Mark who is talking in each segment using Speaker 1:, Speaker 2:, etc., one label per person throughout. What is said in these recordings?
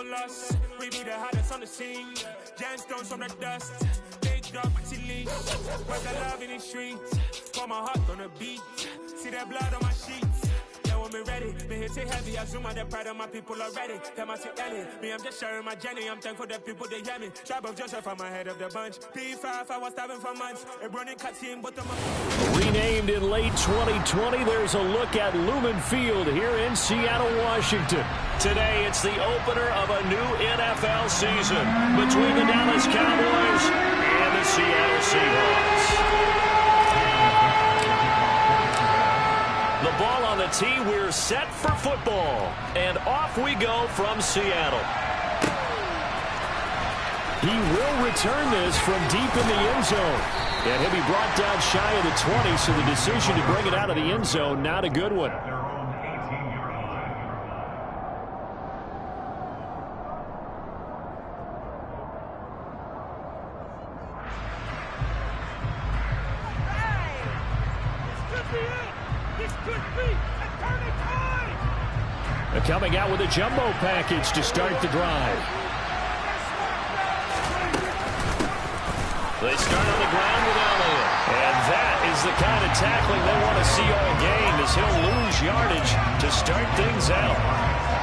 Speaker 1: no loss. We be the hottest on the scene. Gemstones from the dust. Big dog, chili. Where's the love in the streets? For my heart on the beat. See that blood on my sheets. Yeah, when me ready, me hit it heavy. I zoom on the pride of my people already. Them I see Ellie. Me, I'm just sharing my journey. I'm thankful that people they hear me. Tribe of Joseph, I'm ahead of the bunch. P5, I was starving for months. A running cut team, but
Speaker 2: renamed in late 2020, there's a look at Lumen Field here in Seattle, Washington. Today, it's the opener of a new NFL season between the Dallas Cowboys and the Seattle Seahawks. The ball on the tee, we're set for football. And off we go from Seattle. He will return this from deep in the end zone. And he'll be brought down shy of the 20, so the decision to bring it out of the end zone, not a good one. They're coming out with a jumbo package to start the drive. They start on the ground with Elliott. And that is the kind of tackling they want to see all game, as he'll lose yardage to start things out.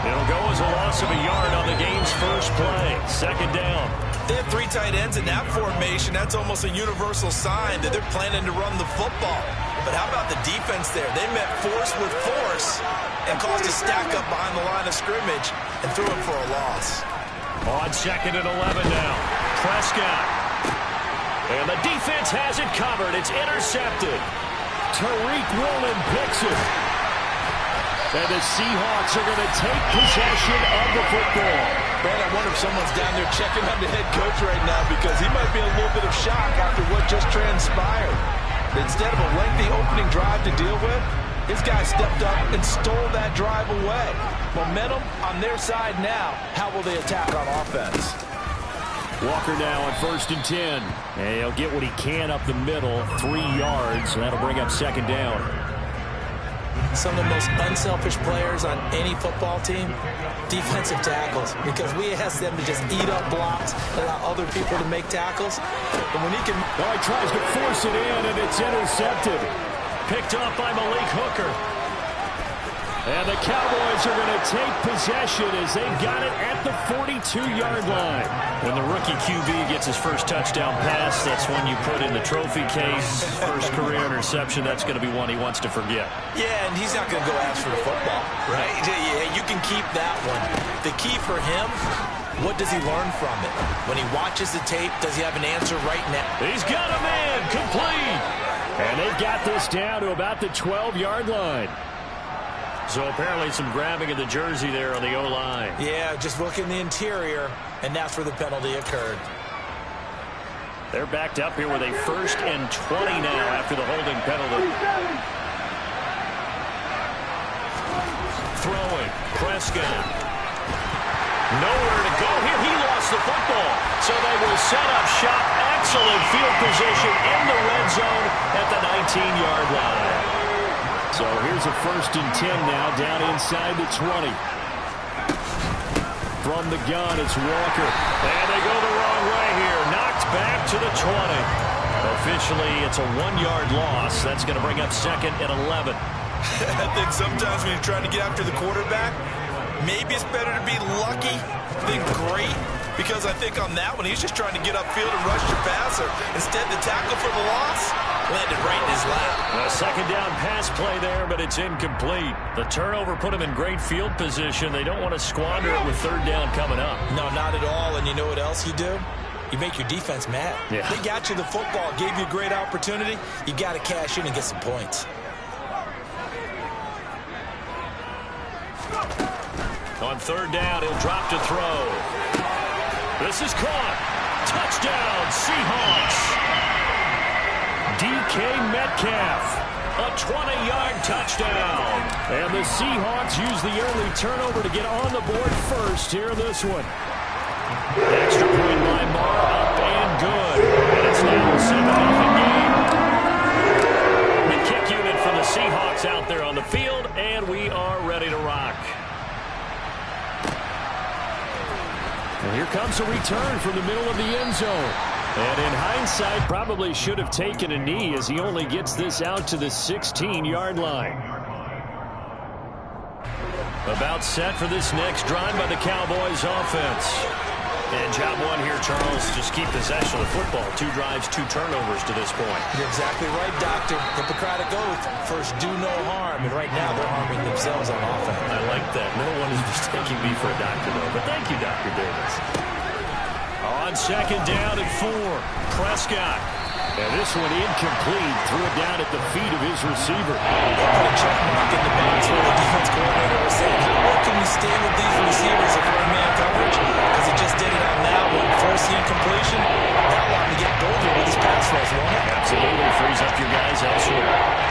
Speaker 2: It'll go as a loss of a yard on the game's first play. Second down.
Speaker 3: They have three tight ends in that formation. That's almost a universal sign that they're planning to run the football. But how about the defense there? They met force with force and caused a stack up behind the line of scrimmage and threw it for a loss.
Speaker 2: On second and 11 now. Prescott. And the defense has it covered. It's intercepted. Tariq Woolen picks it. And the Seahawks are going to take possession of the football.
Speaker 3: Man, I wonder if someone's down there checking on the head coach right now, because he might be in a little bit of shock after what just transpired. Instead of a lengthy opening drive to deal with, his guy stepped up and stole that drive away. Momentum on their side now. How will they attack on offense?
Speaker 2: Walker now on 1st and 10. And he'll get what he can up the middle, 3 yards, and that'll bring up second down.
Speaker 4: Some of the most unselfish players on any football team, defensive tackles, because we ask them to just eat up blocks, allow other people to make tackles. But when he can...
Speaker 2: Oh, he tries to force it in, and it's intercepted. Picked off by Malik Hooker. And the Cowboys are going to take possession as they've got it at the 42-yard line.
Speaker 5: When the rookie QB gets his first touchdown pass, that's one you put in the trophy case. First career interception, that's going to be one he wants to forget.
Speaker 3: Yeah, and he's not going to go ask for the football, right? Yeah, you can keep that one. The key for him, what does he learn from it? When he watches the tape, does he have an answer right now?
Speaker 2: He's got a man, complete. And they've got this down to about the 12-yard line.
Speaker 5: So apparently some grabbing of the jersey there on the O-line.
Speaker 4: Yeah, just look in the interior, and that's where the penalty occurred.
Speaker 5: They're backed up here with a 1st and 20 now after the holding penalty. Throwing, Prescott. Nowhere to go here. He lost the football. So they will set up shop. Excellent field position in the red zone at the 19-yard line.
Speaker 2: So here's a 1st and 10 now, down inside the 20. From the gun, it's Walker.
Speaker 5: And they go the wrong way here. Knocked back to the 20. Officially, it's a 1-yard loss. That's going to bring up 2nd and 11.
Speaker 3: I think sometimes when you're trying to get after the quarterback, maybe it's better to be lucky than great. Because I think on that one, he's just trying to get upfield and rush your passer. Instead, the tackle for the loss landed right in his lap.
Speaker 5: A second down pass play there, but it's incomplete. The turnover put him in great field position. They don't want to squander it with 3rd down coming up.
Speaker 4: No, not at all. And you know what else you do? You make your defense mad.
Speaker 5: Yeah.
Speaker 4: They got you the football, gave you a great opportunity. You got to cash in and get some points.
Speaker 5: On 3rd down, he'll drop to throw. This is caught. Touchdown, Seahawks.
Speaker 2: DK Metcalf, a 20-yard touchdown. And the Seahawks use the early turnover to get on the board first here in this one.
Speaker 5: Extra point by Marr, up and good. And it's now a 7-0 game. The kick unit for the Seahawks out there on the field, and we are ready to rock.
Speaker 2: comes a return from the middle of the end zone. And in hindsight, probably should have taken a knee as he only gets this out to the 16-yard line. About set for this next drive by the Cowboys offense. And job one here, Charles, just keep possession of the football. 2 drives, 2 turnovers to this point.
Speaker 4: You're exactly right, Doctor. Hippocratic oath. First, do no harm. And right now, they're harming themselves on offense.
Speaker 2: I like that. No one is mistaking me for a doctor, though. But thank you, Dr. Davis. On second down and 4, Prescott. And this one incomplete. Threw it down at the feet of his receiver.
Speaker 4: They put a check mark in the box where the defense coordinator was saying, how well can we stay with these receivers if we're in man coverage? Because he just did it on that one. First the incompletion. That'll allow him to get bolder with his pass rush, won't it?
Speaker 2: Absolutely. Frees up your guys elsewhere.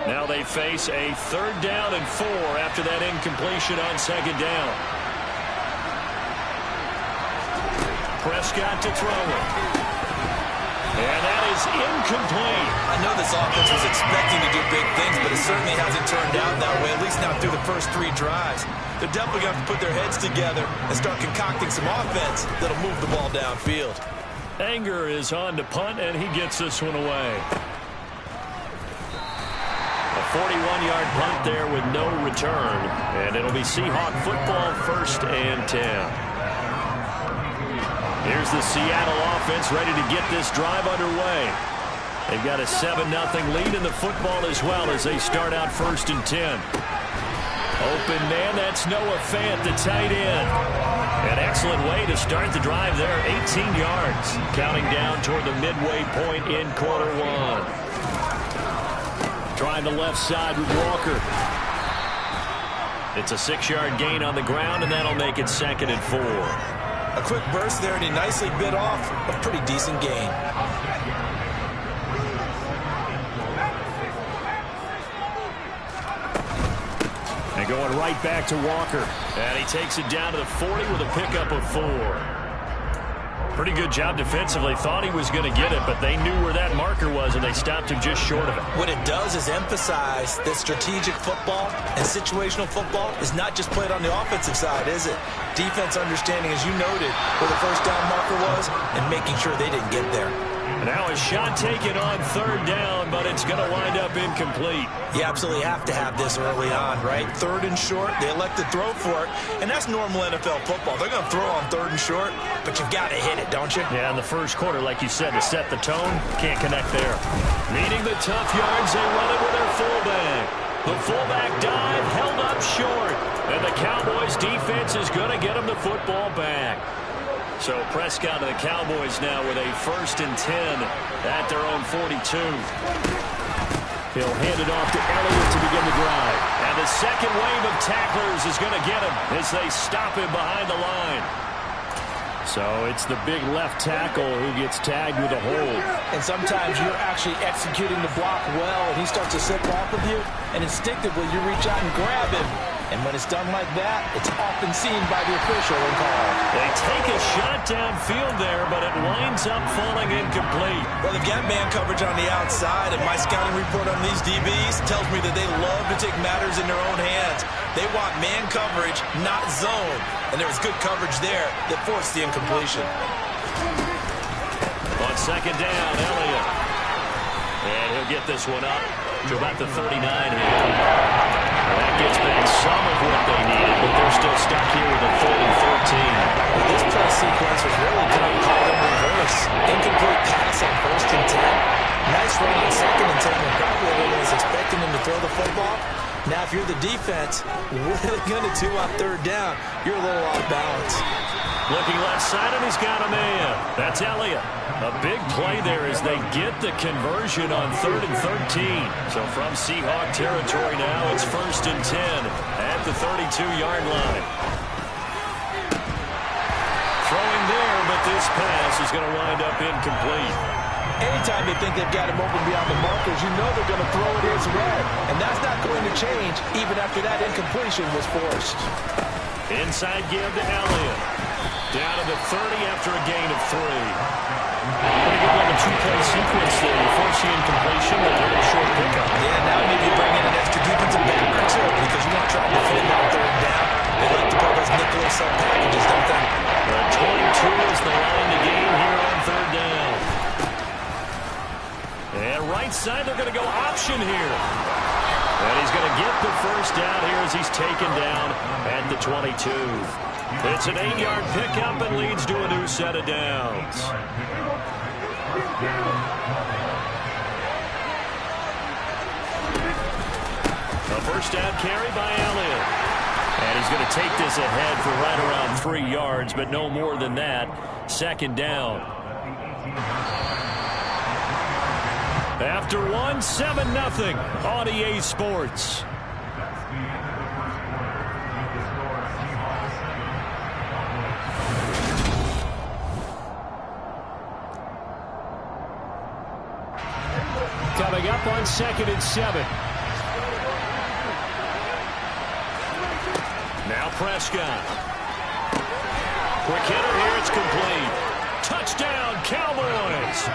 Speaker 2: Now they face a 3rd down and 4 after that incompletion on second down. Prescott to throw it. And that is incomplete.
Speaker 4: I know this offense was expecting to do big things, but it certainly hasn't turned out that way, at least not through the first 3 drives. They're definitely going to have to put their heads together and start concocting some offense that'll move the ball downfield.
Speaker 2: Anger is on to punt, and he gets this one away. A 41-yard punt there with no return, and it'll be Seahawk football, 1st and 10. Here's the Seattle offense ready to get this drive underway. They've got a 7-0 lead in the football as well as they start out 1st and 10. Open man, that's Noah Fant, the tight end. An excellent way to start the drive there, 18 yards. Counting down toward the midway point in quarter 1. Trying the left side with Walker. It's a 6-yard gain on the ground, and that'll make it 2nd and 4.
Speaker 4: A quick burst there, and he nicely bit off a pretty decent gain.
Speaker 2: And going right back to Walker. And he takes it down to the 40 with a pickup of 4. Pretty good job defensively. Thought he was going to get it, but they knew where that marker was, and they stopped him just short of it.
Speaker 4: What it does is emphasize that strategic football and situational football is not just played on the offensive side, is it? Defense understanding, as you noted, where the first down marker was and making sure they didn't get there.
Speaker 2: Now a shot taken on 3rd down, but it's going to wind up incomplete.
Speaker 4: You absolutely have to have this early on, right? 3rd and short, they elect to throw for it, and that's normal NFL football. They're going to throw on 3rd and short, but you've got to hit it, don't you?
Speaker 2: Yeah, in the first quarter, like you said, to set the tone, can't connect there. Needing the tough yards, they run it with their fullback. The fullback dive held up short, and the Cowboys defense is going to get them the football back. So Prescott and the Cowboys now with a 1st and 10 at their own 42. He'll hand it off to Elliott to begin the drive. And the second wave of tacklers is going to get him as they stop him behind the line. So it's the big left tackle who gets tagged with a hold.
Speaker 4: And sometimes you're actually executing the block well, and he starts to slip off of you, and instinctively you reach out and grab him. And when it's done like that, it's often seen by the official and called.
Speaker 2: They take a shot downfield there, but it winds up falling incomplete.
Speaker 4: Well, they've got man coverage on the outside, and my scouting report on these DBs tells me that they love to take matters in their own hands. They want man coverage, not zone. And there was good coverage there that forced the incompletion.
Speaker 2: On second down, Elliott. And he'll get this one up to about the 39 here. That gets back some of what they needed, but they're still stuck here with a 3rd and 13.
Speaker 4: This play sequence was really kind of called in reverse. Incomplete pass on 1st and 10. Nice run on 2nd and 10. And probably everyone was expecting him to throw the football. Now, if you're the defense, what are they going to do on 3rd down? You're a little off balance.
Speaker 2: Looking left side, and he's got a man. That's Elliott. A big play there as they get the conversion on 3rd and 13. So from Seahawk territory now, it's 1st and 10 at the 32-yard line. Throwing there, but this pass is going to wind up incomplete.
Speaker 4: Anytime they think they've got him open beyond the markers, you know they're going to throw it his way. And that's not going to change even after that incompletion was forced.
Speaker 2: Inside give to Elliott. Down to the 30 after a gain of 3. Pretty good on the two-play sequence there. You force the incompletion, but they're a short pickup.
Speaker 4: Yeah, now maybe you bring in an extra defensive back or two because you want to try to defend that third down. They like to pull those nickel or sub packages, don't they?
Speaker 2: 22 is the line to gain here on third down. And right side, they're going to go option here. And he's going to get the first down here as he's taken down at the 22. It's an 8-yard pickup and leads to a new set of downs. A first down carry by Elliott. And he's going to take this ahead for right around 3 yards, but no more than that. Second down. After one, 7-0 on EA Sports. Coming up on 2nd and 7. Now Prescott. Quick hitter here, it's complete. Touchdown, Cowboys.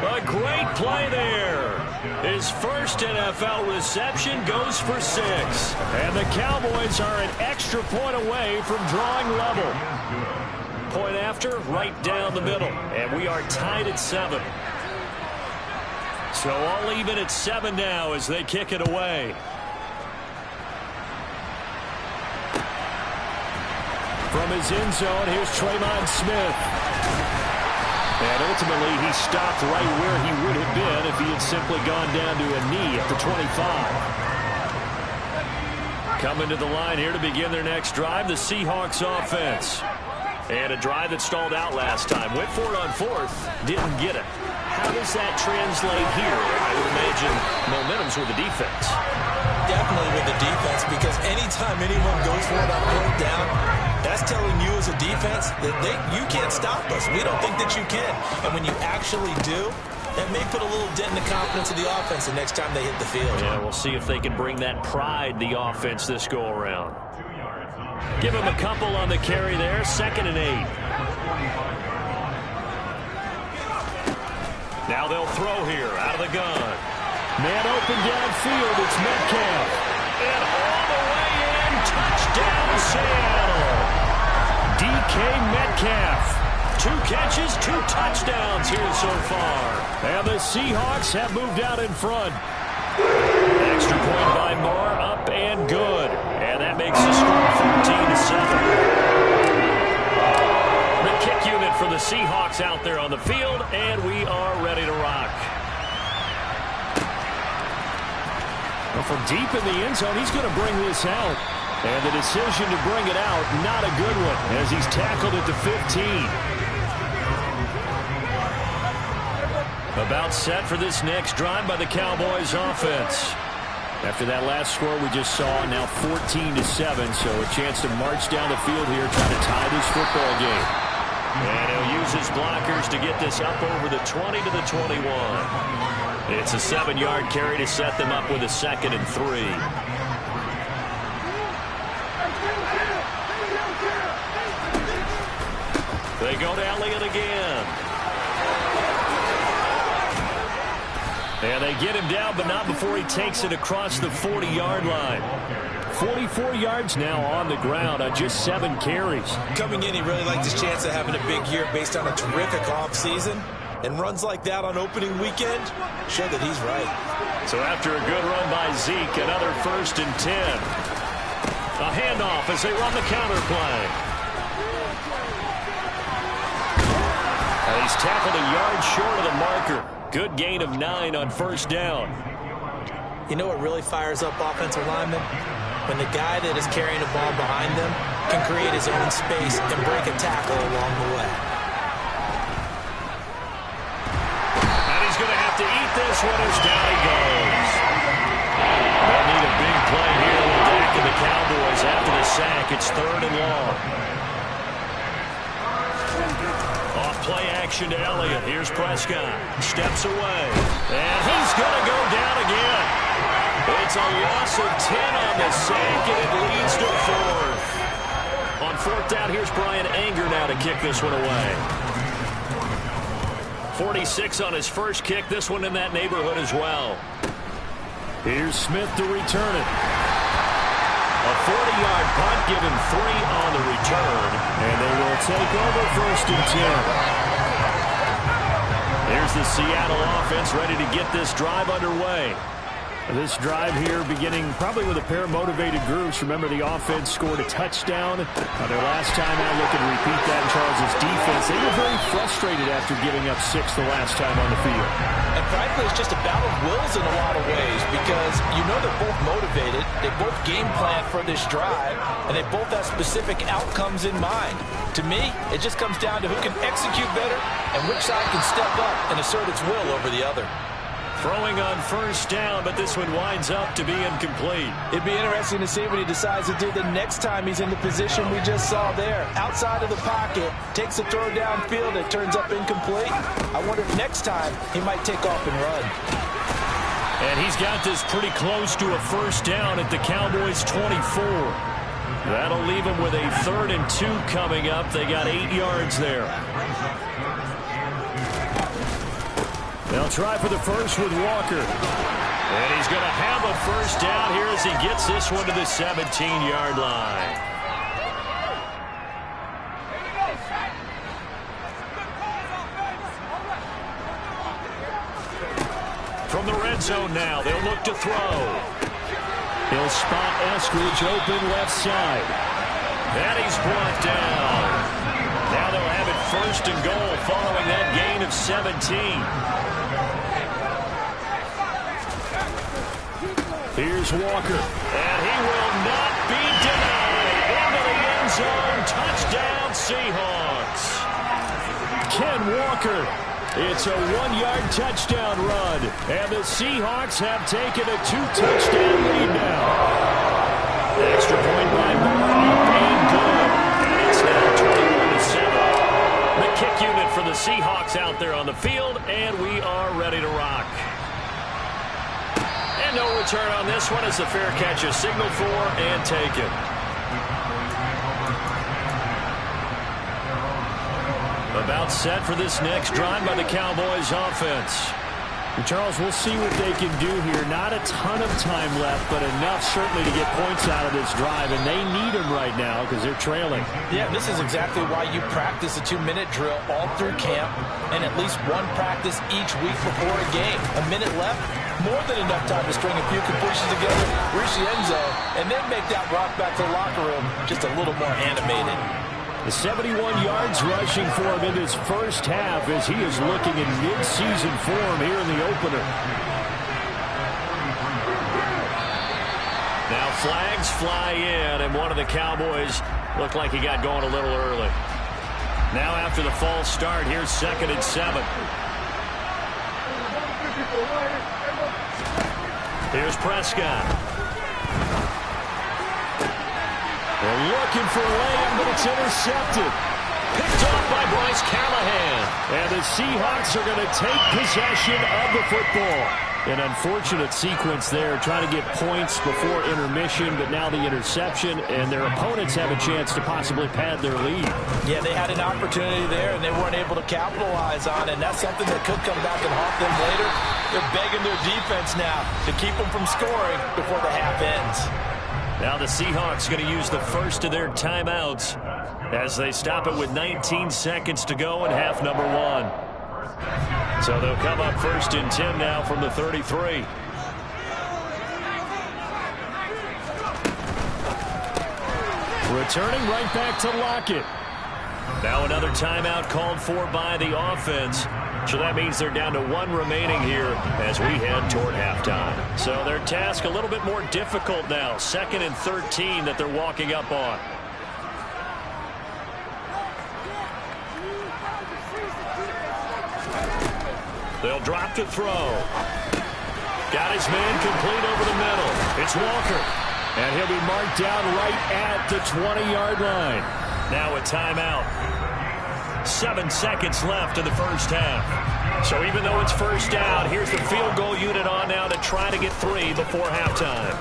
Speaker 2: A great play there. His first NFL reception goes for 6. And the Cowboys are an extra point away from drawing level. Point after, right down the middle. And we are tied at 7. So all even at 7 now as they kick it away. From his end zone, here's Tremon Smith. And ultimately, he stopped right where he would have been if he had simply gone down to a knee at the 25. Coming to the line here to begin their next drive, the Seahawks offense. And a drive that stalled out last time. Went for it on 4th, didn't get it. How does that translate here? I would imagine momentum's with the defense.
Speaker 4: Definitely with the defense, because anytime anyone goes for it on 4th down, that's telling you as a defense that you can't stop us. We don't think that you can. And when you actually do, that may put a little dent in the confidence of the offense the next time they hit the field.
Speaker 2: Yeah, we'll see if they can bring that pride, the offense, this go-around. Give him a couple on the carry there. 2nd and 8. Now they'll throw here out of the gun. Man open downfield. It's Metcalf. And all the way in. Touchdown, Seattle. DK Metcalf. 2 catches, 2 touchdowns here so far. And the Seahawks have moved out in front. Extra point by Moore, up and good. And that makes the score 14-7. The kick unit for the Seahawks out there on the field, and we are ready to rock. Well, from deep in the end zone, he's going to bring this out. And the decision to bring it out, not a good one, as he's tackled at the 15. About set for this next drive by the Cowboys offense. After that last score we just saw, now 14-7, so a chance to march down the field here, try to tie this football game. And he'll use his blockers to get this up over the 20 to the 21. It's a 7-yard carry to set them up with a 2nd and 3. They go to Elliott again. And they get him down, but not before he takes it across the 40-yard line. 44 yards now on the ground on just 7 carries.
Speaker 4: Coming in, he really liked his chance of having a big year based on a terrific offseason. And runs like that on opening weekend show that he's right.
Speaker 2: So after a good run by Zeke, another 1st and 10. A handoff as they run the counter play. And he's tackled a yard short of the marker. Good gain of 9 on 1st down.
Speaker 4: You know what really fires up offensive linemen? When the guy that is carrying the ball behind them can create his own space and break a tackle along the way.
Speaker 2: And he's going to have to eat this one as down he goes. They'll need a big play here with Dak and the Cowboys after the sack. It's 3rd and long. Play action to Elliott. Here's Prescott. Steps away. And he's going to go down again. It's a loss of 10 on the sack, and it leads to 4th. On 4th down, here's Brian Anger now to kick this one away. 46 on his first kick. This one in that neighborhood as well. Here's Smith to return it. A 40-yard punt, given 3 on the return. And they will take over 1st and 10. Here's the Seattle offense ready to get this drive underway. This drive here beginning probably with a pair of motivated groups. Remember, the offense scored a touchdown on their last time out. Looking to repeat that in Charles' defense. They were very frustrated after giving up 6 the last time on the field.
Speaker 3: And frankly, it's just a battle of wills in a lot of ways because you know they're both motivated. They both game plan for this drive, and they both have specific outcomes in mind. To me, it just comes down to who can execute better and which side can step up and assert its will over the other.
Speaker 2: Throwing on 1st down, but this one winds up to be incomplete.
Speaker 3: It'd be interesting to see what he decides to do the next time he's in the position we just saw there. Outside of the pocket, takes a throw downfield, it turns up incomplete. I wonder if next time he might take off and run.
Speaker 2: And he's got this pretty close to a 1st down at the Cowboys' 24. That'll leave him with a 3rd and 2 coming up. They got 8 yards there. They'll try for the first with Walker. And he's going to have a 1st down here as he gets this one to the 17-yard line. From the red zone now, they'll look to throw. He'll spot Eskridge open left side. And he's brought down. Now they'll have it 1st and goal following that gain of 17. Here's Walker, and he will not be denied. Into the end zone, touchdown Seahawks. Ken Walker, it's a 1-yard touchdown run, and the Seahawks have taken a 2-touchdown lead now. Extra point by Moore, up and good. And it's now 21-7. The kick unit for the Seahawks out there on the field, and we are ready to rock. And no return on this one as the fair catch is signaled for and taken. About set for this next drive by the Cowboys offense. And Charles, we'll see what they can do here. Not a ton of time left, but enough certainly to get points out of this drive, and they need them right now because they're trailing.
Speaker 3: Yeah, this is exactly why you practice a 2-minute drill all through camp and at least one practice each week before a game. A minute left, more than enough time to string a few completions together, reach the end zone, and then make that walk back to the locker room just a little more animated.
Speaker 2: The 71 yards rushing for him in his first half as he is looking in mid-season form here in the opener. Now flags fly in, and one of the Cowboys looked like he got going a little early. Now after the false start, here's 2nd and 7. Here's Prescott. They're looking for Lamb, but it's intercepted. Picked off by Bryce Callahan. And the Seahawks are going to take possession of the football. An unfortunate sequence there, trying to get points before intermission, but now the interception, and their opponents have a chance to possibly pad their lead.
Speaker 3: Yeah, they had an opportunity there, and they weren't able to capitalize on it, and that's something that could come back and haunt them later. They're begging their defense now to keep them from scoring before the half ends.
Speaker 2: Now the Seahawks going to use the first of their timeouts as they stop it with 19 seconds to go in half number 1. So they'll come up 1st and 10 now from the 33. Returning right back to Lockett. Now another timeout called for by the offense. So that means they're down to 1 remaining here as we head toward halftime. So their task a little bit more difficult now. 2nd and 13 that they're walking up on. They'll drop to throw. Got his man complete over the middle. It's Walker. And he'll be marked down right at the 20-yard line. Now a timeout. 7 seconds left in the first half. So even though it's first down, here's the field goal unit on now to try to get 3 before halftime.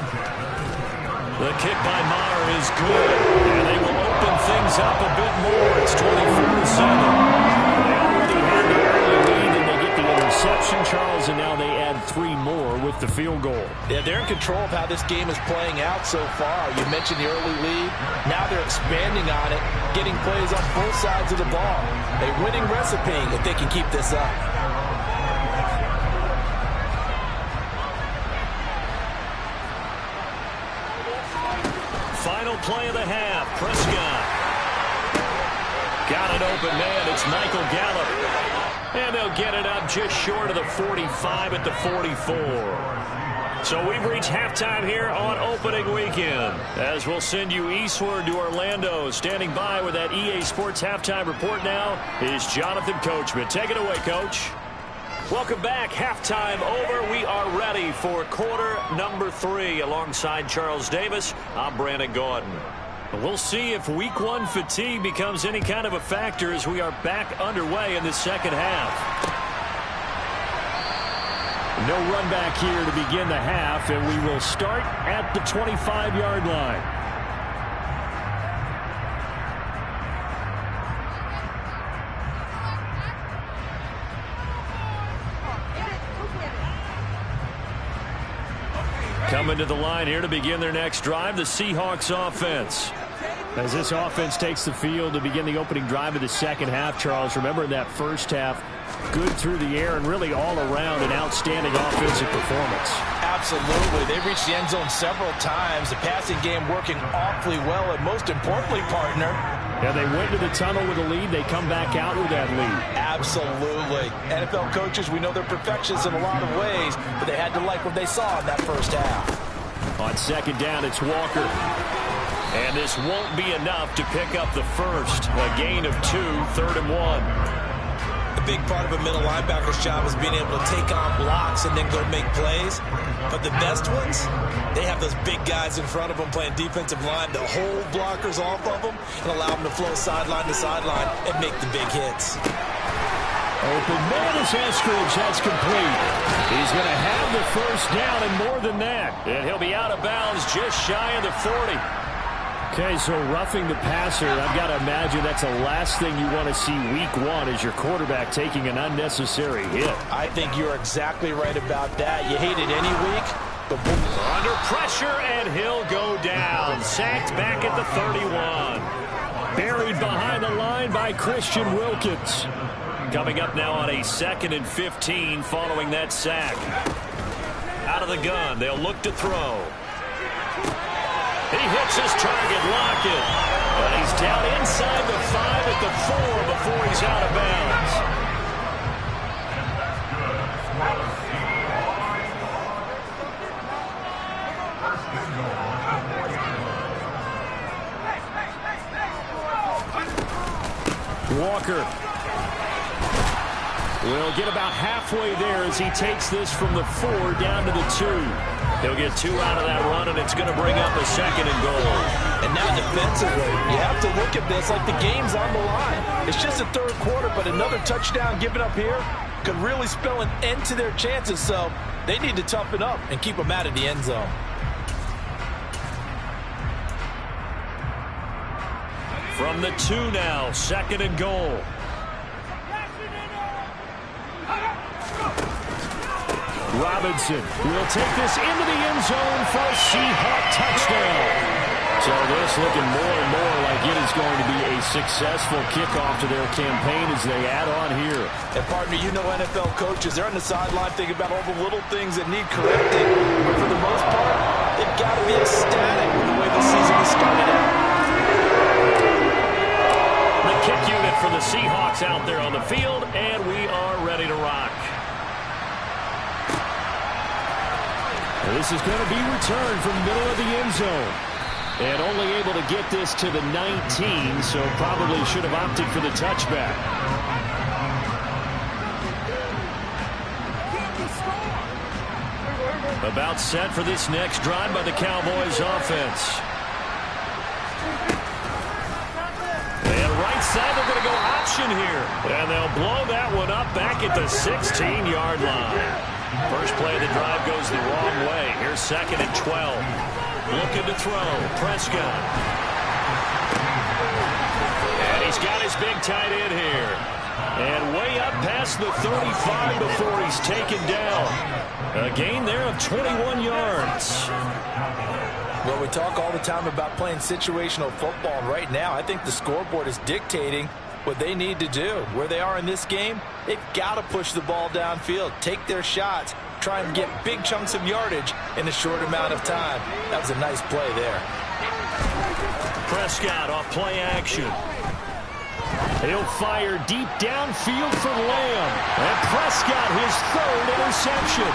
Speaker 2: The kick by Maher is good, and they will open things up a bit more. It's 24-7. They already had the early lead, and they interception, Charles, and now they add 3 more with the field goal.
Speaker 3: Yeah, they're in control of how this game is playing out so far. You mentioned the early lead. Now they're expanding on it, getting plays on both sides of the ball. A winning recipe if they can keep this up.
Speaker 2: Final play of the half. Prescott. Got an open man. It's Michael Gallup. And they'll get it up just short of the 45 at the 44. So we've reached halftime here on opening weekend. As we'll send you eastward to Orlando. Standing by with that EA Sports halftime report now is Jonathan Coachman. Take it away, Coach. Welcome back. Halftime over. We are ready for quarter number 3. Alongside Charles Davis, I'm Brandon Gordon. We'll see if week 1 fatigue becomes any kind of a factor as we are back underway in the second half. No run back here to begin the half, and we will start at the 25-yard line. Coming to the line here to begin their next drive, the Seahawks offense. As this offense takes the field to begin the opening drive of the second half, Charles, remember in that first half, good through the air and really all around an outstanding offensive performance.
Speaker 3: Absolutely. They reached the end zone several times. The passing game working awfully well, and most importantly, partner,
Speaker 2: yeah, they went to the tunnel with a lead. They come back out with that lead.
Speaker 3: Absolutely. NFL coaches, we know they're perfectionists in a lot of ways, but they had to like what they saw in that first half.
Speaker 2: On second down, it's Walker. And this won't be enough to pick up the first. A gain of 2, 3rd and 1.
Speaker 4: A big part of a middle linebacker's job is being able to take on blocks and then go make plays. But the best ones, they have those big guys in front of them playing defensive line to hold blockers off of them and allow them to flow sideline to sideline and make the big hits.
Speaker 2: Open man as Eskridge. That's complete. He's going to have the first down and more than that. And he'll be out of bounds just shy of the 40. Okay, so roughing the passer, I've got to imagine that's the last thing you want to see week 1 is your quarterback taking an unnecessary hit.
Speaker 3: I think you're exactly right about that. You hate it any week, but boom.
Speaker 2: Under pressure, and he'll go down. Sacked back at the 31. Buried behind the line by Christian Wilkins. Coming up now on a 2nd and 15 following that sack. Out of the gun, they'll look to throw. He hits his target, Lockett. But he's down inside the 5 at the 4 before he's out of bounds. Walker will get about halfway there as he takes this from the 4 down to the 2. He'll get 2 out of that run, and it's going to bring up a 2nd and goal.
Speaker 3: And now defensively, you have to look at this like the game's on the line. It's just the 3rd quarter, but another touchdown given up here could really spell an end to their chances, so they need to toughen up and keep them out of the end zone.
Speaker 2: From the 2 now, 2nd and goal. Robinson will take this into the end zone for a Seahawk touchdown. So this looking more and more like it is going to be a successful kickoff to their campaign as they add on here.
Speaker 3: And partner, you know NFL coaches, they're on the sideline thinking about all the little things that need correcting. But for the most part, they've got to be ecstatic with the way the season has started out.
Speaker 2: The kick unit for the Seahawks out there on the field, and we are ready to rock. This is going to be returned from the middle of the end zone. And only able to get this to the 19, so probably should have opted for the touchback. About set for this next drive by the Cowboys offense. And right side, they're going to go option here. And they'll blow that one up back at the 16-yard line. First play of the drive goes the wrong way. Here's 2nd and 12. Looking to throw. Prescott. And he's got his big tight end here. And way up past the 35 before he's taken down. A gain there of 21 yards.
Speaker 3: Well, we talk all the time about playing situational football. Right now, I think the scoreboard is dictating what they need to do. Where they are in this game, they've got to push the ball downfield, take their shots, try and get big chunks of yardage in a short amount of time. That was a nice play there.
Speaker 2: Prescott off play action. He'll fire deep downfield for Lamb. And Prescott, his third interception.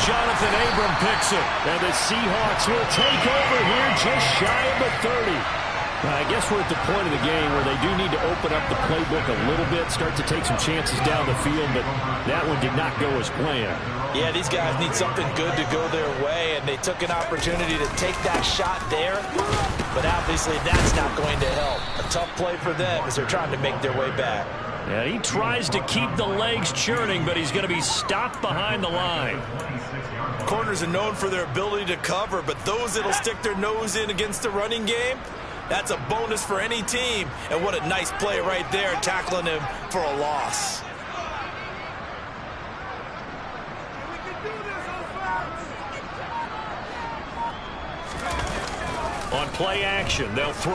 Speaker 2: Jonathan Abram picks it. And the Seahawks will take over here just shy of the 30. I guess we're at the point of the game where they do need to open up the playbook a little bit, start to take some chances down the field, but that one did not go as planned.
Speaker 3: Yeah, these guys need something good to go their way, and they took an opportunity to take that shot there, but obviously that's not going to help. A tough play for them as they're trying to make their way back.
Speaker 2: Yeah, he tries to keep the legs churning, but he's going to be stopped behind the line.
Speaker 3: Corners are known for their ability to cover, but those that'll stick their nose in against the running game, that's a bonus for any team. And what a nice play right there, tackling him for a loss.
Speaker 2: On play action, they'll throw.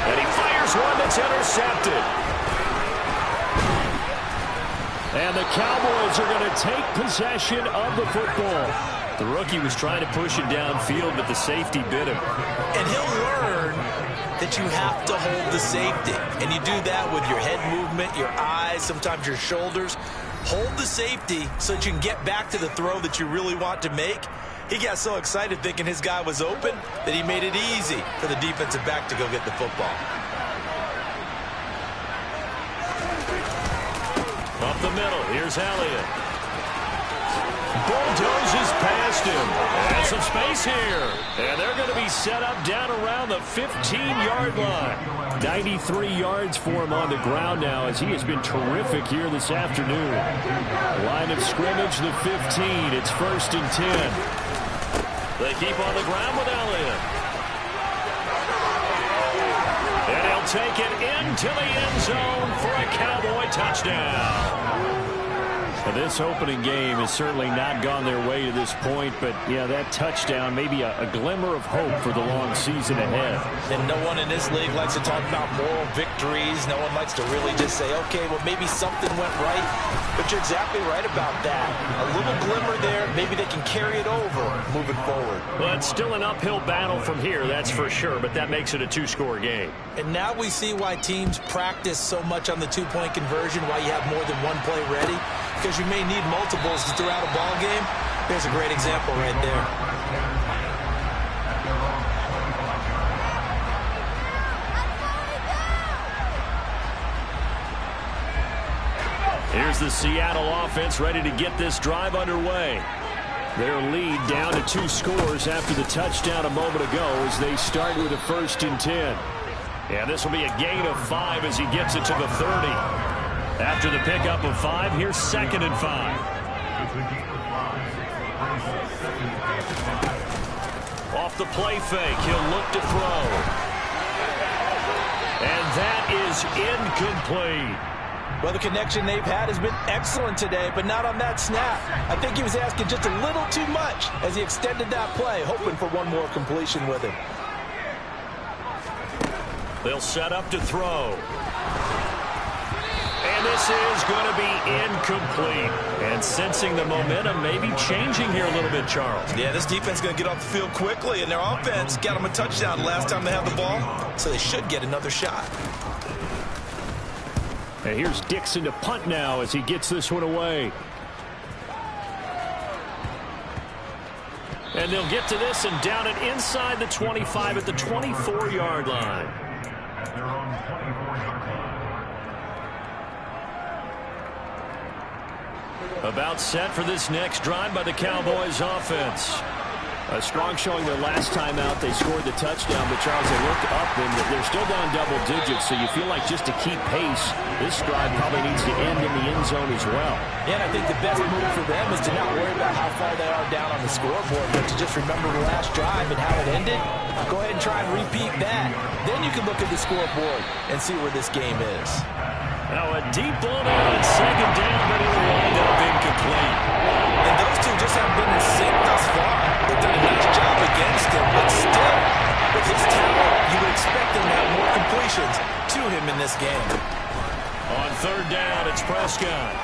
Speaker 2: And he fires one that's intercepted. And the Cowboys are going to take possession of the football. The rookie was trying to push it downfield, but the safety bit him.
Speaker 3: And he'll learn that you have to hold the safety. And you do that with your head movement, your eyes, sometimes your shoulders. Hold the safety so that you can get back to the throw that you really want to make. He got so excited thinking his guy was open that he made it easy for the defensive back to go get the football.
Speaker 2: Up the middle, here's Elliott. Bulldozes past him. And some space here. And they're going to be set up down around the 15-yard line. 93 yards for him on the ground now as he has been terrific here this afternoon. Line of scrimmage, the 15. It's 1st and 10. They keep on the ground with Elliott. And he'll take it into the end zone for a Cowboy touchdown. Well, this opening game has certainly not gone their way to this point, but, yeah, that touchdown, maybe a glimmer of hope for the long season ahead.
Speaker 3: And no one in this league likes to talk about moral victories. No one likes to really just say, okay, well, maybe something went right. But you're exactly right about that. A little glimmer there. Maybe they can carry it over moving forward.
Speaker 2: Well, it's still an uphill battle from here, that's for sure, but that makes it a two-score game.
Speaker 4: And now we see why teams practice so much on the two-point conversion, why you have more than one play ready, because you may need multiples throughout a ball game. There's a great example right there.
Speaker 2: Here's the Seattle offense ready to get this drive underway. Their lead down to 2 scores after the touchdown a moment ago as they start with a 1st and 10. And this will be a gain of 5 as he gets it to the 30. After the pickup of 5, here's 2nd and 5. Off the play fake, he'll look to throw. And that is incomplete.
Speaker 3: Well, the connection they've had has been excellent today, but not on that snap. I think he was asking just a little too much as he extended that play, hoping for one more completion with him.
Speaker 2: They'll set up to throw. And this is going to be incomplete. And sensing the momentum maybe changing here a little bit, Charles.
Speaker 3: Yeah, this defense is going to get off the field quickly, and their offense got them a touchdown the last time they had the ball, so they should get another shot.
Speaker 2: And here's Dixon to punt now as he gets this one away. And they'll get to this and down it inside the 25 at the 24-yard line. About set for this next drive by the Cowboys offense. A strong showing their last time out. They scored the touchdown, but Charles, they look up and they're still down double digits, so you feel like just to keep pace, this drive probably needs to end in the end zone as well.
Speaker 4: Yeah, and I think the best move for them is to not worry about how far they are down on the scoreboard, but to just remember the last drive and how it ended. Go ahead and try and repeat that. Then you can look at the scoreboard and see where this game is.
Speaker 2: Now a deep ball there on second down, but it'll wind up incomplete.
Speaker 4: And those two just haven't been in sync thus far. They've done a nice job against him, but still, with his talent, you would expect him to have more completions to him in this game.
Speaker 2: On third down, it's Prescott.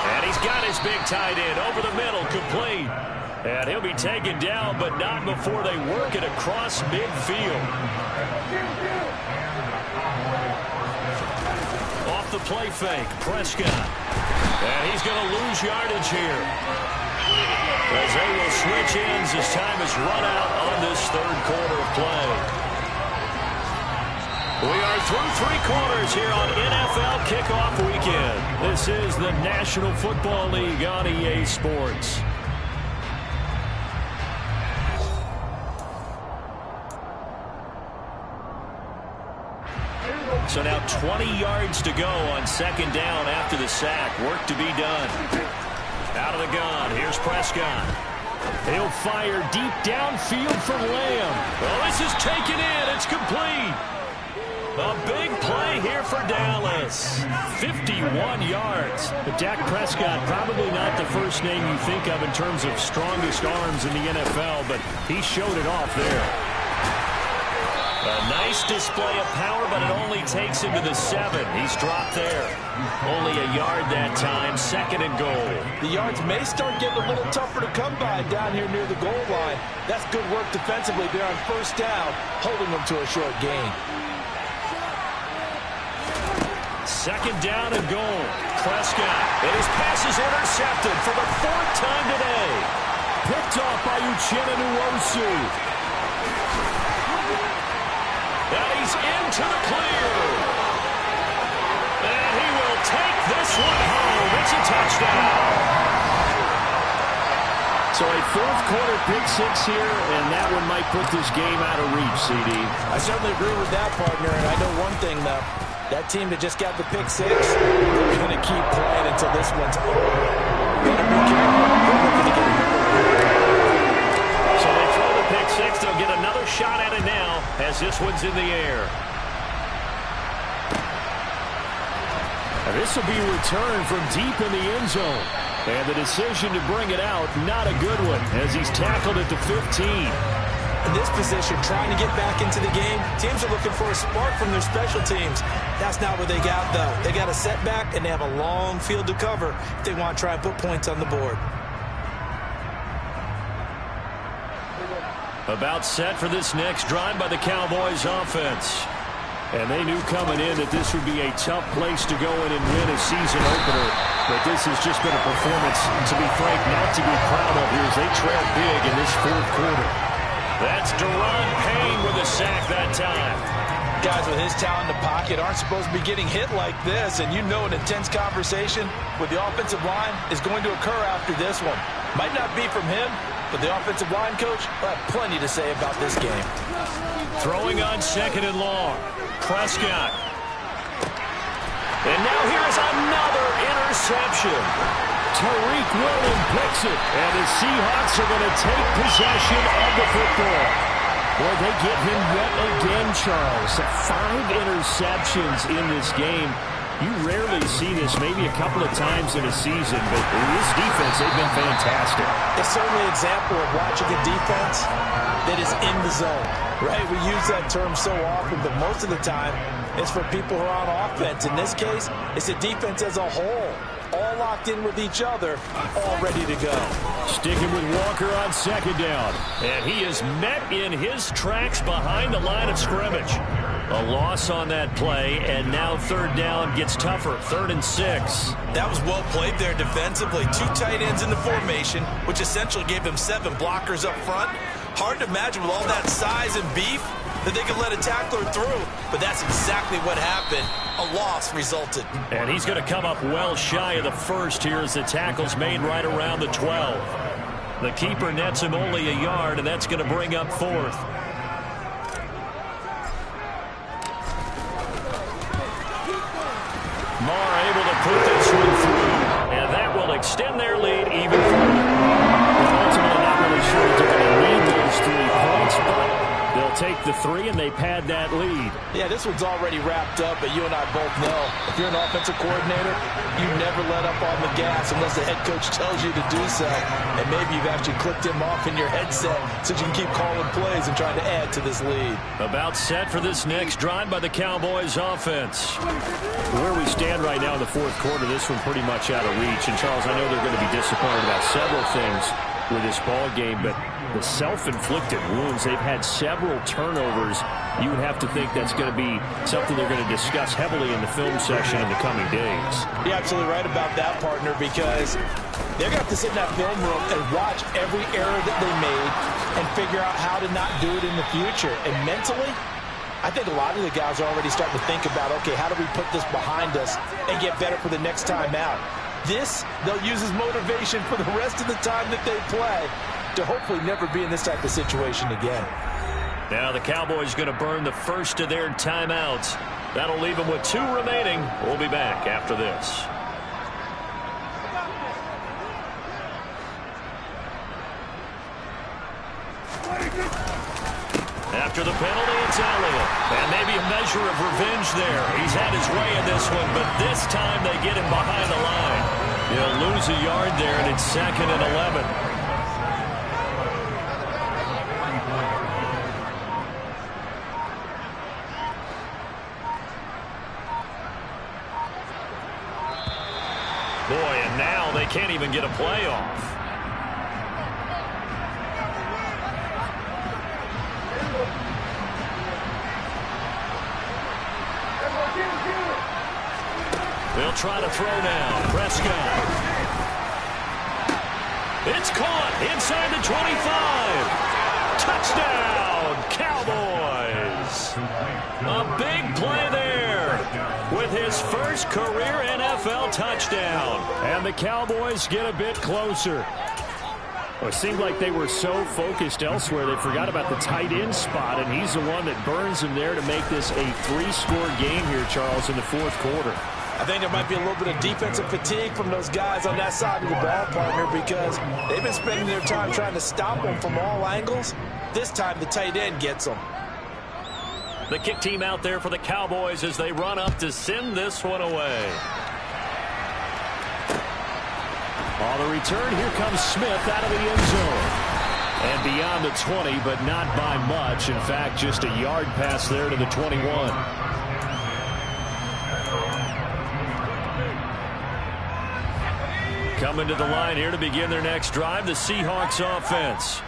Speaker 2: And he's got his big tight end over the middle, complete. And he'll be taken down, but not before they work it across midfield. Off the play fake, Prescott. And he's going to lose yardage here, as they will switch ends as time is run out on this third quarter of play. We are through three quarters here on NFL Kickoff Weekend. This is the National Football League on EA Sports. So now 20 yards to go on second down after the sack. Work to be done. Out of the gun, here's Prescott. He'll fire deep downfield for Lamb. Well, this is taken in. It's complete. A big play here for Dallas. 51 yards. But Dak Prescott, probably not the first name you think of in terms of strongest arms in the NFL, but he showed it off there. A nice display of power, but it only takes him to the 7. He's dropped there. Only a yard that time, second and goal.
Speaker 4: The yards may start getting a little tougher to come by down here near the goal line. That's good work defensively there on first down, holding them to a short gain.
Speaker 2: Second down and goal. Prescott. And his pass is intercepted for the 4th time today. Picked off by Uchenna Nwosu. And he's into the clear. And he will take this one home. It's a touchdown. So a fourth quarter pick six here, and that one might put this game out of reach, CD.
Speaker 4: I certainly agree with that, partner. And I know one thing, though. That team that just got the pick six, they're going to keep playing until this one's over. Better be careful. They're looking to get another.
Speaker 2: So they throw the pick six. They'll get another shot at it now as this one's in the air. And this will be returned from deep in the end zone. And the decision to bring it out, not a good one, as he's tackled at the 15.
Speaker 4: In this position, trying to get back into the game, teams are looking for a spark from their special teams. That's not what they got, though. They got a setback, and they have a long field to cover if they want to try and put points on the board.
Speaker 2: About set for this next drive by the Cowboys offense. And they knew coming in that this would be a tough place to go in and win a season opener. But this has just been a performance, to be frank, not to be proud of here as they trail big in this fourth quarter. That's Deron Payne with a sack that time.
Speaker 4: Guys with his talent in the pocket aren't supposed to be getting hit like this, and you know an intense conversation with the offensive line is going to occur after this one. Might not be from him, but the offensive line coach will have plenty to say about this game.
Speaker 2: Throwing on second and long. Prescott. And now here's another interception. Tariq Woolen picks it, and the Seahawks are going to take possession of the football. Boy, they get him yet again, Charles. 5 interceptions in this game. You rarely see this, maybe a couple of times in a season, but in this defense, they've been fantastic.
Speaker 4: It's certainly an example of watching a defense that is in the zone, right? We use that term so often, but most of the time, it's for people who are on offense. In this case, it's a defense as a whole, all locked in with each other, all ready to go.
Speaker 2: Sticking with Walker on second down, and he is met in his tracks behind the line of scrimmage. A loss on that play, and now third down gets tougher, 3rd and 6.
Speaker 4: That was well played there defensively. 2 tight ends in the formation, which essentially gave them 7 blockers up front. Hard to imagine with all that size and beef that they could let a tackler through, but that's exactly what happened. A loss resulted.
Speaker 2: And he's going to come up well shy of the first here as the tackle's made right around the 12. The keeper nets him only a yard, and that's going to bring up fourth. Moore able to put this one through, and that will extend their lead even further. Well, ultimately, not really sure if they're going to need those 3 points, but they'll take the 3 and they pad that lead.
Speaker 3: Yeah, this one's already wrapped up, but you and I both know if you're an offensive coordinator, you never let up on the gas unless the head coach tells you to do so. And maybe you've actually clicked him off in your headset so you can keep calling plays and trying to add to this lead.
Speaker 2: About set for this next drive by the Cowboys offense. Where we stand right now in the fourth quarter, this one pretty much out of reach. And, Charles, I know they're going to be disappointed about several things with this ball game, but the self-inflicted wounds, they've had several turnovers. You would have to think that's going to be something they're going to discuss heavily in the film session in the coming days.
Speaker 3: You're absolutely right about that, partner, because they're going to have to sit in that film room and watch every error that they made and figure out how to not do it in the future. And mentally, I think a lot of the guys are already starting to think about, okay, how do we put this behind us and get better for the next time out? This, they'll use as motivation for the rest of the time that they play to hopefully never be in this type of situation again.
Speaker 2: Now the Cowboys going to burn the first of their timeouts. That'll leave them with 2 remaining. We'll be back after this. After the penalty, it's Elliott. And maybe a measure of revenge there. He's had his way in this one, but this time they get him behind the line. He'll lose a yard there, and it's 2nd and 11. Boy, and now they can't even get a play off. They'll try to throw now. Prescott. It's caught inside the 25. Touchdown, Cowboys. A big play there with his first career NFL touchdown. And the Cowboys get a bit closer. Well, it seemed like they were so focused elsewhere they forgot about the tight end spot, and he's the one that burns him there to make this a 3-score game here, Charles, in the fourth quarter.
Speaker 3: I think there might be a little bit of defensive fatigue from those guys on that side of the ball, partner, because they've been spending their time trying to stop them from all angles. This time the tight end gets them.
Speaker 2: The kick team out there for the Cowboys as they run up to send this one away. On the return, here comes Smith out of the end zone. And beyond the 20, but not by much. In fact, just a yard pass there to the 21. Coming to the line here to begin their next drive, the Seahawks offense.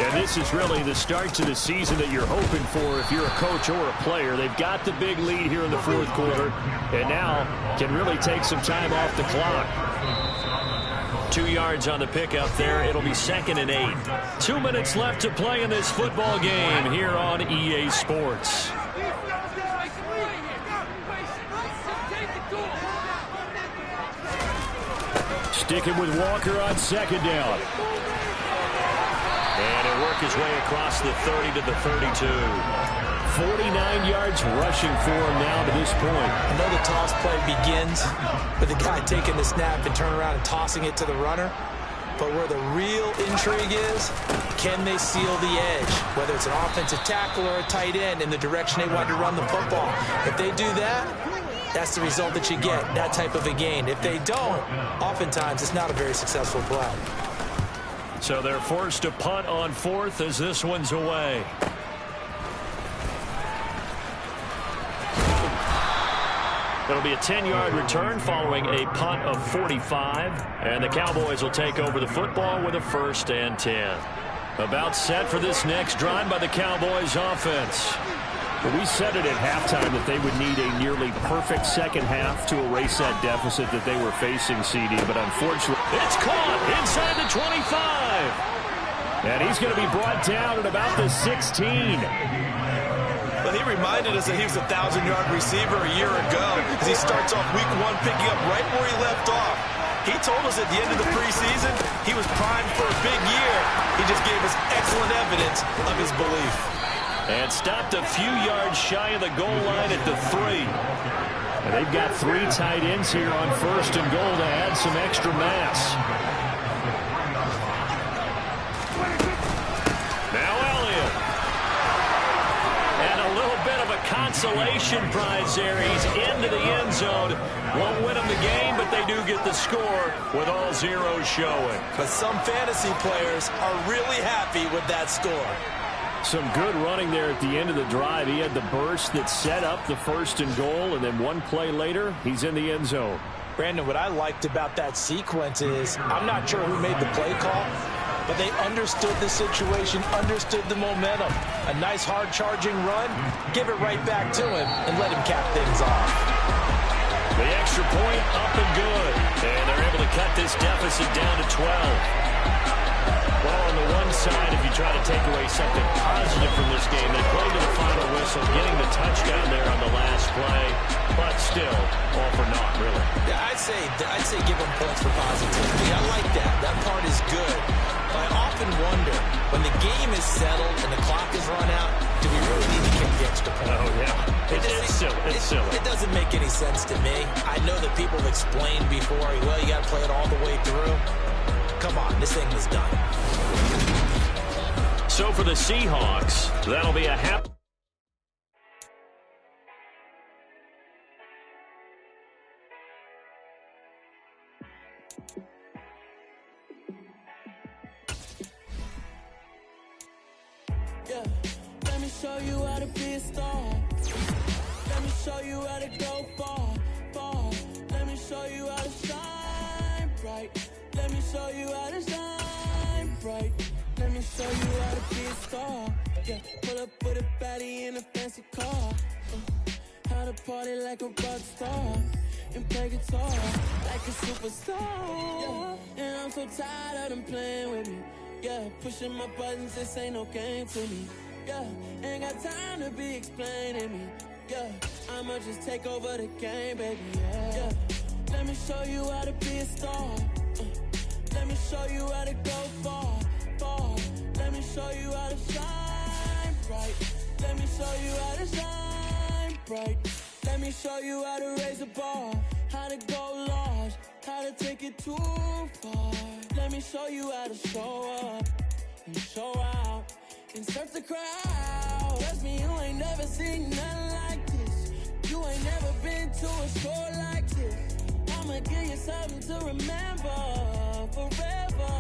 Speaker 2: And this is really the start to the season that you're hoping for if you're a coach or a player. They've got the big lead here in the fourth quarter, and now can really take some time off the clock. 2 yards on the pickup there. It'll be 2nd and 8. 2 minutes left to play in this football game here on EA Sports. Sticking with Walker on 2nd down. And he'll work his way across the 30 to the 32. 49 yards rushing for him now to this point.
Speaker 4: I know the toss play begins with the guy taking the snap and turning around and tossing it to the runner. But where the real intrigue is, can they seal the edge? Whether it's an offensive tackle or a tight end in the direction they want to run the football. If they do that, that's the result that you get, that type of a gain. If they don't, oftentimes it's not a very successful play.
Speaker 2: So they're forced to punt on 4th as this one's away. It'll be a 10-yard return following a punt of 45. And the Cowboys will take over the football with a 1st and 10. About set for this next drive by the Cowboys offense. We said it at halftime that they would need a nearly perfect second half to erase that deficit that they were facing, CD. But unfortunately, it's caught inside the 25. And he's going to be brought down at about the 16.
Speaker 3: Well, he reminded us that he was a 1,000-yard receiver a year ago as he starts off week 1 picking up right where he left off. He told us at the end of the preseason he was primed for a big year. He just gave us excellent evidence of his belief.
Speaker 2: And stopped a few yards shy of the goal line at the 3. And they've got 3 tight ends here on 1st and goal to add some extra mass. Now Elliott. And a little bit of a consolation prize there. He's into the end zone. Won't win them the game, but they do get the score with all zeros showing.
Speaker 3: But some fantasy players are really happy with that score.
Speaker 2: Some good running there at the end of the drive. He had the burst that set up the 1st and goal, and then one play later, he's in the end zone.
Speaker 4: Brandon, what I liked about that sequence is I'm not sure who made the play call, but they understood the situation, understood the momentum. A nice hard-charging run, give it right back to him, and let him cap things off.
Speaker 2: The extra point up and good. And they're able to cut this deficit down to 12. Well, on the one side, if you try to take away something positive from this game, they played to the final whistle, getting the touchdown there on the last play, but still, all for naught, really.
Speaker 4: Yeah, I'd say give them points for positivity. I like that. That part is good. But I often wonder, when the game is settled and the clock is run out, do we really need to kick the extra point?
Speaker 2: Oh, yeah. It's silly. It's silly.
Speaker 4: It doesn't make any sense to me. I know that people have explained before, well, you got to play it all the way through. Come on, this thing is done.
Speaker 2: So for the Seahawks, that'll be a happy.
Speaker 6: Yeah, let me show you how to be a star. Let me show you how to go far, far. Let me show you how to shine bright. Let me show you how to shine bright. Let me show you how to be a star. Yeah, pull up with a baddie in a fancy car. How to party like a rock star and play guitar like a superstar. Yeah, and I'm so tired of them playing with me. Yeah, pushing my buttons, this ain't no game to me. Yeah, ain't got time to be explaining me. Yeah, I'ma just take over the game, baby. Yeah, let me show you how to be a star. Let me show you how to go far, far. Let me show you how to shine bright. Let me show you how to shine bright. Let me show you how to raise a bar, how to go large, how to take it too far. Let me show you how to show up and show out and surf the crowd. Trust me, you ain't never seen nothing like this. You ain't never been to a show like this. I'ma give you something to remember forever.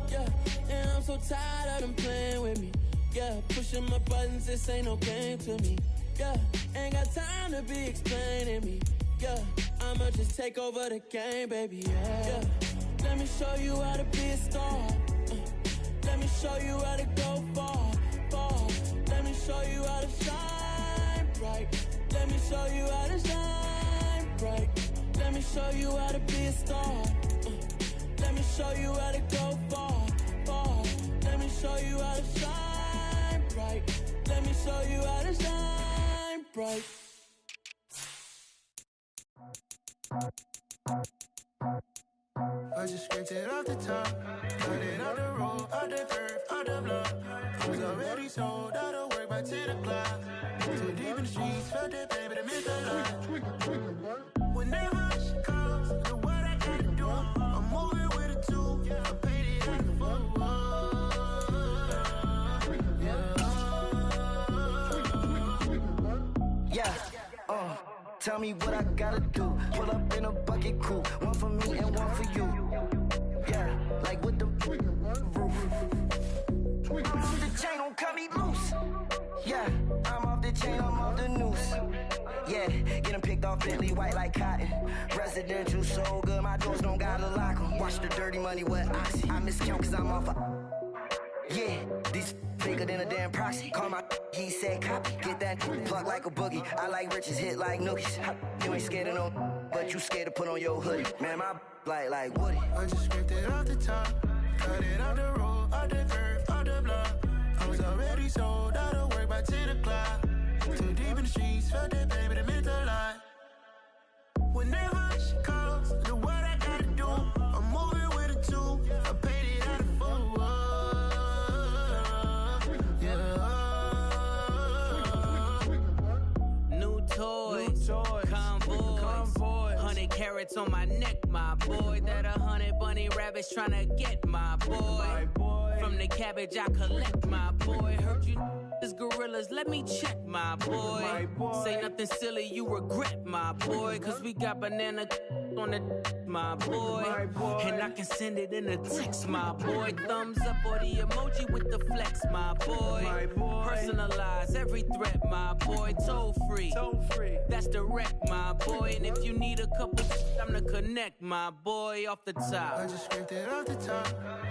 Speaker 6: Yeah, and I'm so tired of them playing with me. Yeah, pushing my buttons, this ain't no game to me. Yeah, ain't got time to be explaining me. Yeah, I'ma just take over the game, baby. Yeah, let me show you how to be a star. Let me show you how to go far, far. Let me show you how to shine bright. Let me show you how to shine bright. Let me show you how to be a star. Let me show you how to go far, far. Let me show you how to shine bright. Let me show you how to shine bright.
Speaker 1: I just scraped it off the top, cut it off the road, off the curve, off the block. I was already sold out of work by 10 o'clock. Too deep in the streets, felt that pain, but I missed a lot. Whenever she calls, look what I gotta do. I'm moving with a two, I paid it like a fool.
Speaker 7: Yeah, tell me what I gotta do. Pull up in a bucket crew, one for me and one for you. Yeah, like with the roof. The chain don't cut me loose. Yeah, I'm off the chain, I'm off the noose. Yeah, getting picked off Bentley white like cotton. Residential so good, my doors don't gotta lock 'em. Watch the dirty money with Oxy. I miscount cause I'm off yeah, these bigger than a damn proxy. Call my he said copy. Get that plug like a boogie. I like riches, hit like nookies. You ain't scared of no, but you scared to put on your hoodie. Man, my like Woody.
Speaker 1: I just scraped it off the top, cut it off the road, off the curve, off the block. I was already sold out of work by 10 o'clock. Too deep in the streets, felt that pain, but it meant a lot. Whenever she calls,
Speaker 6: ice on my neck, my boy. That 100 bunny rabbits tryna get my boy. From the cabbage I collect, my boy. Heard you is gorillas, let me check, my boy. Say nothing silly, you regret, my boy. Cause we got banana on the my boy. And I can send it in a text, my boy. Thumbs up or the emoji with the flex, my boy. Personalize every threat, my boy. Toll free, that's direct, my boy. And if you need a couple, I'm to connect, my boy, off the top.
Speaker 8: I just scraped it off the top,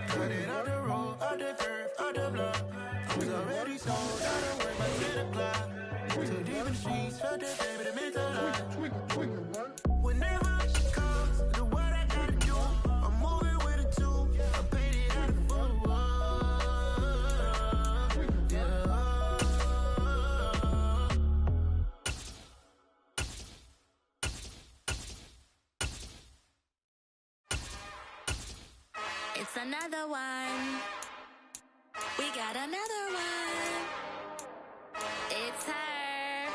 Speaker 8: cut it off the road, off the curve, off the block. I was already sold, I don't work by 10 o'clock. Too deep in the streets, felt that baby, the mental lie. Whenever she calls, do what I gotta do. I'm moving with a two, I paid it out of full.
Speaker 9: It's another one. We got another one. It's her.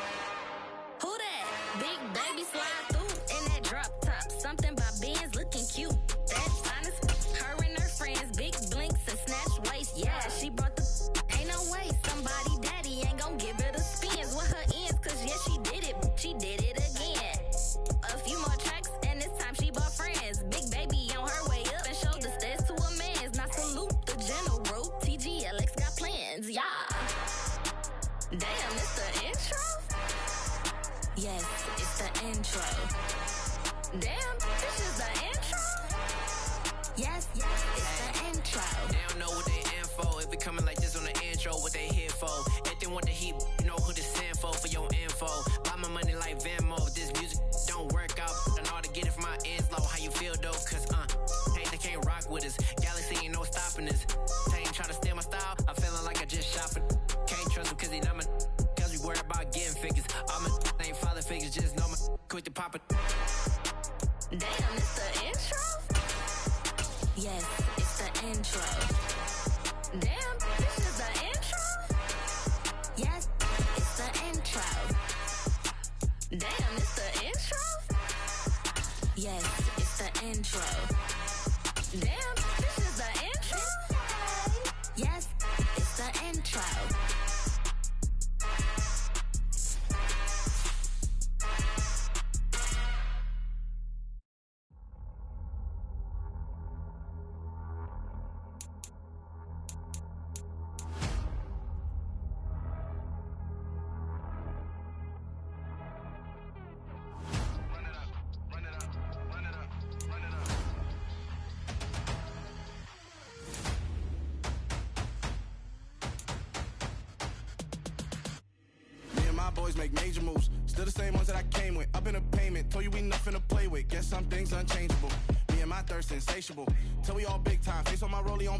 Speaker 9: Who that? Big baby slide through in that drop top. Something by Benz looking cute. That's honest. Her and her friends, big blinks and snatch waist. Yeah, she brought the. Ain't no way somebody daddy ain't gon' give her the spins with her ends. Cause yeah, she did it. She did it again. A few more tracks and this time she bought friends. Big baby on her way up and showed the stairs to a man's. Now salute the general. TGLX got plans, yeah. Damn, it's the intro? Yes, it's the intro. Damn, this is the intro? Yes, it's the intro.
Speaker 10: They don't know what they in for. If it coming like this on the intro, what they here for? If they want the heat, you know who to send for your info. Buy my money like Venmo. If this music don't work out, I know how to get it from my ends low. How you feel though? Cause hey, they can't rock with us. Galaxy ain't no stopping us. They ain't trying to steal my style. I'm feeling like I just shop it. Can't trust him cause he not my. Cause we worried about getting figures. All my ain't father figures, just know my quick to pop it.
Speaker 9: Damn, it's the intro? Yes, it's the intro. Damn, this is the intro? Yes, it's the intro. Damn, it's the intro? Yes, it's the intro. Damn, this is the intro? Yes, it's the intro.
Speaker 8: Boys make major moves, still the same ones that I came with. Up in a payment, told you we nothing to play with. Guess some things unchangeable. Me and my thirst insatiable. Till we all big time, face on my rollie on